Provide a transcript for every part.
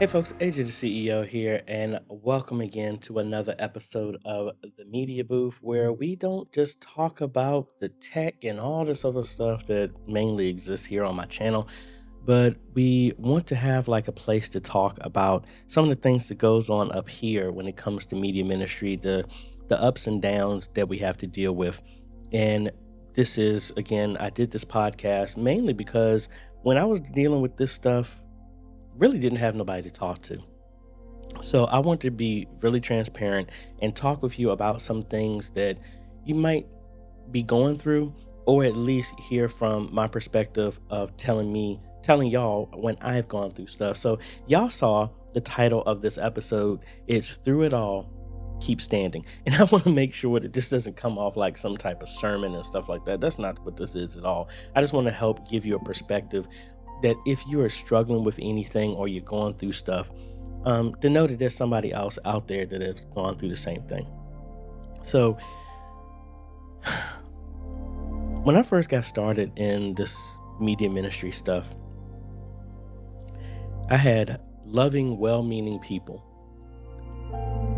Hey folks, AJ the CEO here, and welcome again to another episode of the Media Booth, where we don't just talk about the tech and all this other stuff that mainly exists here on my channel, but we want to have like a place to talk about some of the things that goes on up here when it comes to media ministry, the ups and downs that we have to deal with. And this is again, I did this podcast mainly because when I was dealing with this stuff, really didn't have nobody to talk to. So I want to be really transparent and talk with you about some things that you might be going through, or at least hear from my perspective of telling y'all when I've gone through stuff. So y'all saw the title of this episode is Through It All, Keep Standing. And I want to make sure that this doesn't come off like some type of sermon and stuff like that. That's not what this is at all. I just want to help give you a perspective that if you are struggling with anything or you're going through stuff, to know that there's somebody else out there that has gone through the same thing. So when I first got started in this media ministry stuff, I had loving, well-meaning people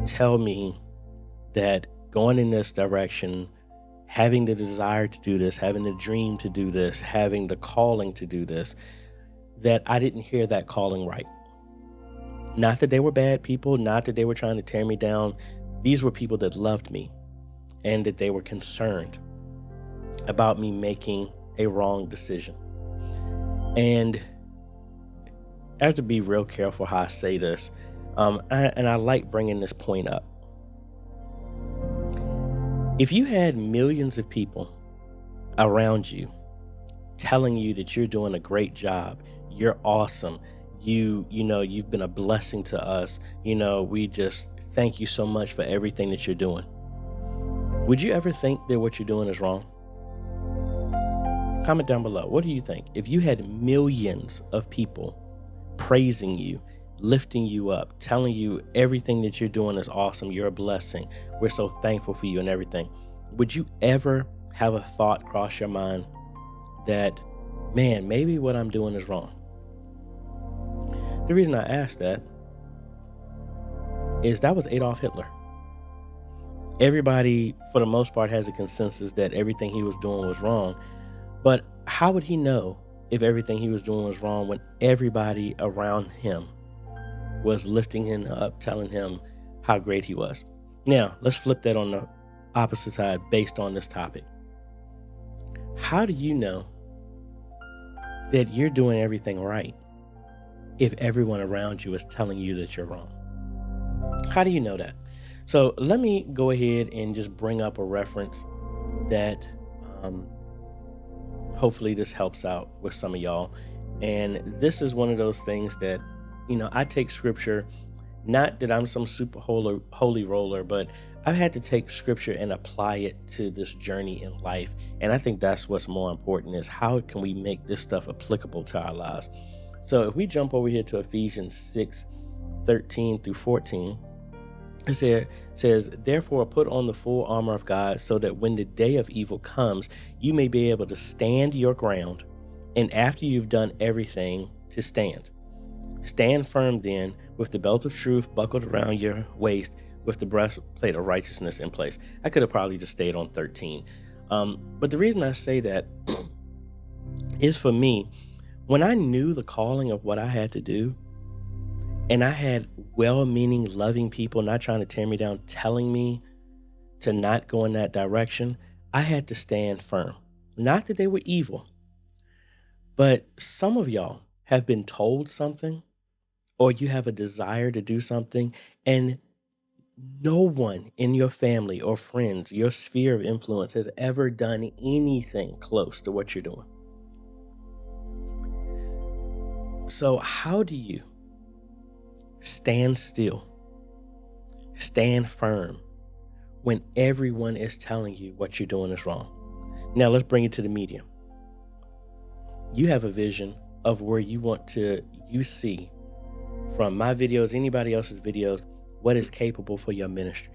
tell me that going in this direction, having the desire to do this, having the dream to do this, having the calling to do this, that I didn't hear that calling right. Not that they were bad people, not that they were trying to tear me down. These were people that loved me and that they were concerned about me making a wrong decision. And I have to be real careful how I say this. I like bringing this point up. If you had millions of people around you telling you that you're doing a great job, you're awesome, you've been a blessing to us, we just thank you so much for everything that you're doing, would you ever think that what you're doing is wrong? Comment down below. What do you think? If you had millions of people praising you, lifting you up, telling you everything that you're doing is awesome, you're a blessing, we're so thankful for you and everything, would you ever have a thought cross your mind that, man, maybe what I'm doing is wrong? The reason I asked that is that was Adolf Hitler. Everybody, for the most part, has a consensus that everything he was doing was wrong. But how would he know if everything he was doing was wrong when everybody around him was lifting him up, telling him how great he was? Now, let's flip that on the opposite side based on this topic. How do you know that you're doing everything right if everyone around you is telling you that you're wrong? How do you know that? So let me go ahead and just bring up a reference that hopefully this helps out with some of y'all. And this is one of those things that, I take scripture, not that I'm some super holy roller, but I've had to take scripture and apply it to this journey in life. And I think that's what's more important, is how can we make this stuff applicable to our lives? So if we jump over here to Ephesians 6:13 through 14, it says, therefore put on the full armor of God so that when the day of evil comes, you may be able to stand your ground. And after you've done everything, to stand. Stand firm then, with the belt of truth buckled around your waist, with the breastplate of righteousness in place. I could have probably just stayed on 13. But the reason I say that is, for me, when I knew the calling of what I had to do, and I had well-meaning, loving people not trying to tear me down, telling me to not go in that direction, I had to stand firm. Not that they were evil, but some of y'all have been told something, or you have a desire to do something, and no one in your family or friends, your sphere of influence, has ever done anything close to what you're doing. So how do you stand still, stand firm, when everyone is telling you what you're doing is wrong? Now let's bring it to the medium. You have a vision of where you see from my videos, anybody else's videos, what is capable for your ministry.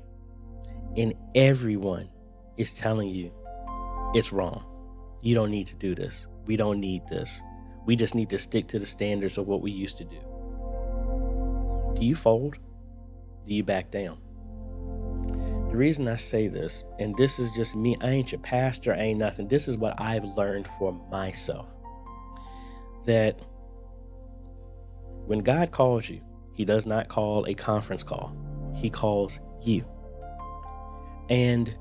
And everyone is telling you it's wrong. You don't need to do this. We don't need this. We just need to stick to the standards of what we used to do. Do you fold? Do you back down? The reason I say this, and this is just me, I ain't your pastor, I ain't nothing. This is what I've learned for myself. That when God calls you, he does not call a conference call. He calls you. And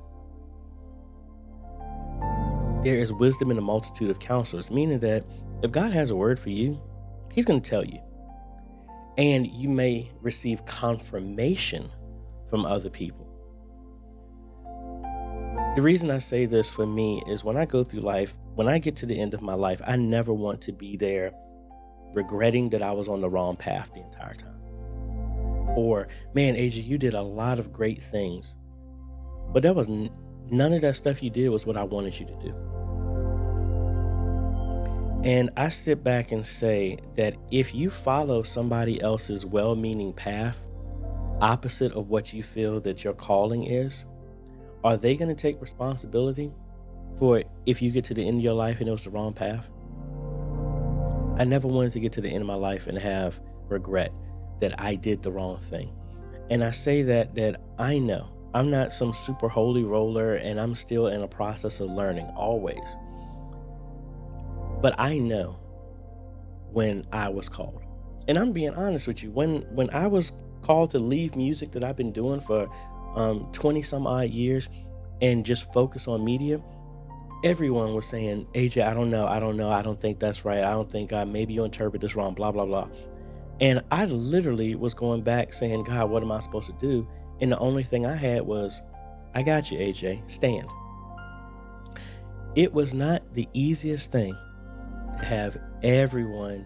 there is wisdom in a multitude of counselors, meaning that if God has a word for you, he's going to tell you. And you may receive confirmation from other people. The reason I say this for me is when I go through life, when I get to the end of my life, I never want to be there regretting that I was on the wrong path the entire time. Or, man, AJ, you did a lot of great things, but that was none of that stuff you did was what I wanted you to do. And I sit back and say that if you follow somebody else's well-meaning path, opposite of what you feel that your calling is, are they going to take responsibility for if you get to the end of your life and it was the wrong path? I never wanted to get to the end of my life and have regret that I did the wrong thing. And I say that I know I'm not some super holy roller, and I'm still in a process of learning always. But I know when I was called. And I'm being honest with you, when I was called to leave music that I've been doing for 20 some odd years and just focus on media, everyone was saying, AJ, I don't know, I don't think that's right, I don't think maybe you interpret this wrong, blah, blah, blah. And I literally was going back saying, God, what am I supposed to do? And the only thing I had was, I got you, AJ, stand. It was not the easiest thing to have everyone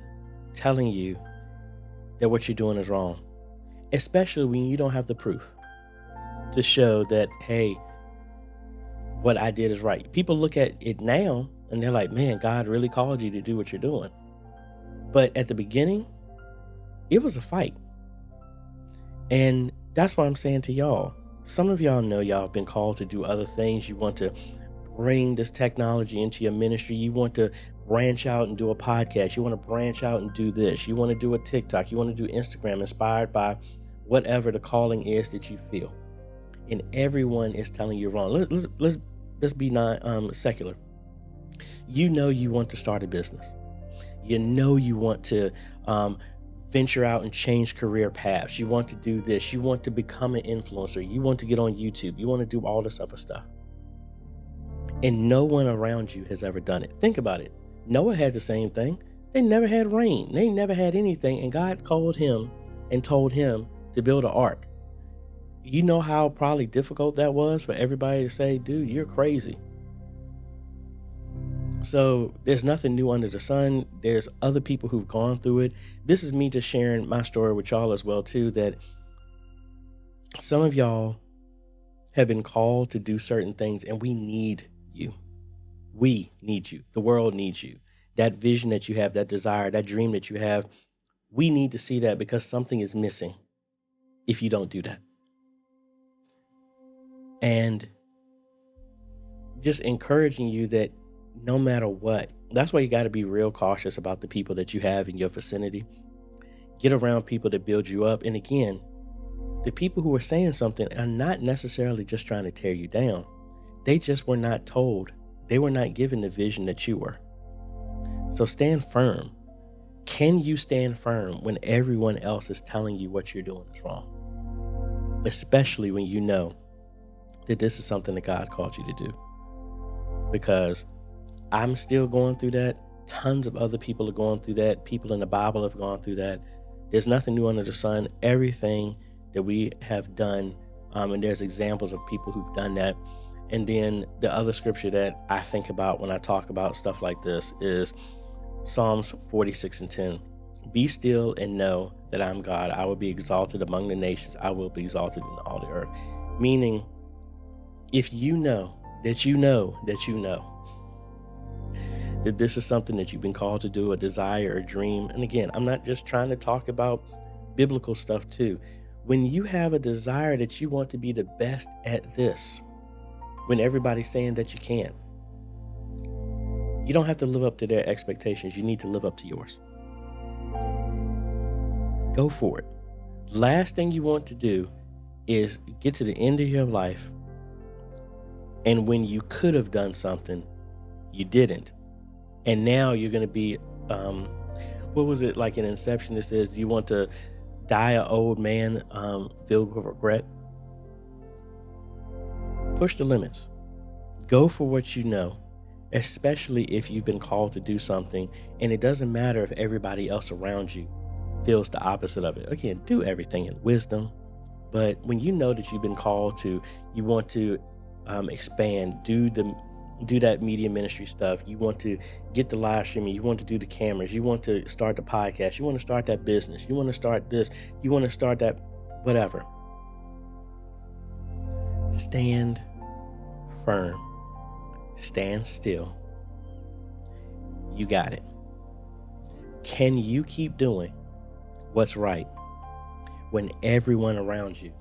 telling you that what you're doing is wrong, especially when you don't have the proof to show that, hey, what I did is right. People look at it now and they're like, man, God really called you to do what you're doing. But at the beginning, it was a fight. And that's what I'm saying to y'all. Some of y'all know y'all have been called to do other things. You want to bring this technology into your ministry. You want to branch out and do a podcast. You want to branch out and do this. You want to do a TikTok. You want to do Instagram, inspired by whatever the calling is that you feel. And everyone is telling you wrong. Let's be secular. You know you want to start a business. You know you want to venture out and change career paths. You want to do this. You want to become an influencer. You want to get on YouTube. You want to do all this other stuff. And no one around you has ever done it. Think about it. Noah had the same thing. They never had rain. They never had anything. And God called him and told him to build an ark. You know how probably difficult that was for everybody to say, dude, you're crazy. So there's nothing new under the sun. There's other people who've gone through it. This is me just sharing my story with y'all as well, too, that some of y'all have been called to do certain things, and we need you. We need you. The world needs you. That vision that you have, that desire, that dream that you have, we need to see that, because something is missing if you don't do that. And just encouraging you that no matter what, that's why you got to be real cautious about the people that you have in your vicinity. Get around people that build you up. And again, the people who are saying something are not necessarily just trying to tear you down. They just were not told. They were not given the vision that you were. So stand firm. Can you stand firm when everyone else is telling you what you're doing is wrong? Especially when you know that this is something that God called you to do. Because I'm still going through that. Tons of other people are going through that. People in the Bible have gone through that. There's nothing new under the sun. Everything that we have done, and there's examples of people who've done that. And then the other scripture that I think about when I talk about stuff like this is Psalms 46:10. Be still and know that I'm God. I will be exalted among the nations. I will be exalted in all the earth. Meaning, if you know that you know that you know that this is something that you've been called to do, a desire, a dream. And again, I'm not just trying to talk about biblical stuff too. When you have a desire that you want to be the best at this, when everybody's saying that you can't, you don't have to live up to their expectations. You need to live up to yours. Go for it. Last thing you want to do is get to the end of your life, and when you could have done something, you didn't. And now you're going to be, what was it like in Inception that says, do you want to die an old man filled with regret? Push the limits. Go for what you know, especially if you've been called to do something, and it doesn't matter if everybody else around you feels the opposite of it. Again, do everything in wisdom, but when you know that you've been called to, you want to expand, do that media ministry stuff, you want to get the live streaming, you want to do the cameras, you want to start the podcast, you want to start that business, you want to start this, you want to start that, whatever. Stand firm. Stand still. You got it. Can you keep doing what's right when everyone around you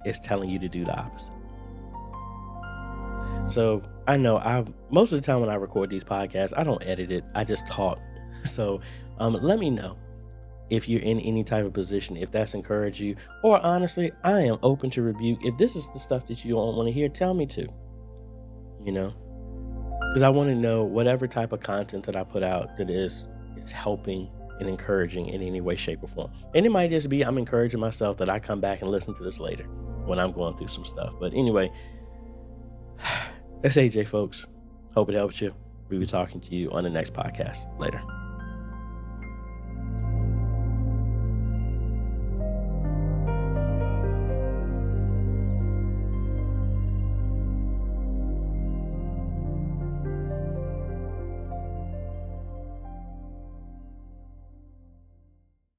is telling you to do the opposite? So I know most of the time when I record these podcasts, I don't edit it. I just talk. So let me know if you're in any type of position, if that's encouraged you, or honestly, I am open to rebuke. If this is the stuff that you don't want to hear, tell me to, because I want to know whatever type of content that I put out that is helping and encouraging in any way, shape, or form. And it might just be I'm encouraging myself that I come back and listen to this later when I'm going through some stuff. But anyway, that's AJ, folks. Hope it helps you. We'll be talking to you on the next podcast. Later.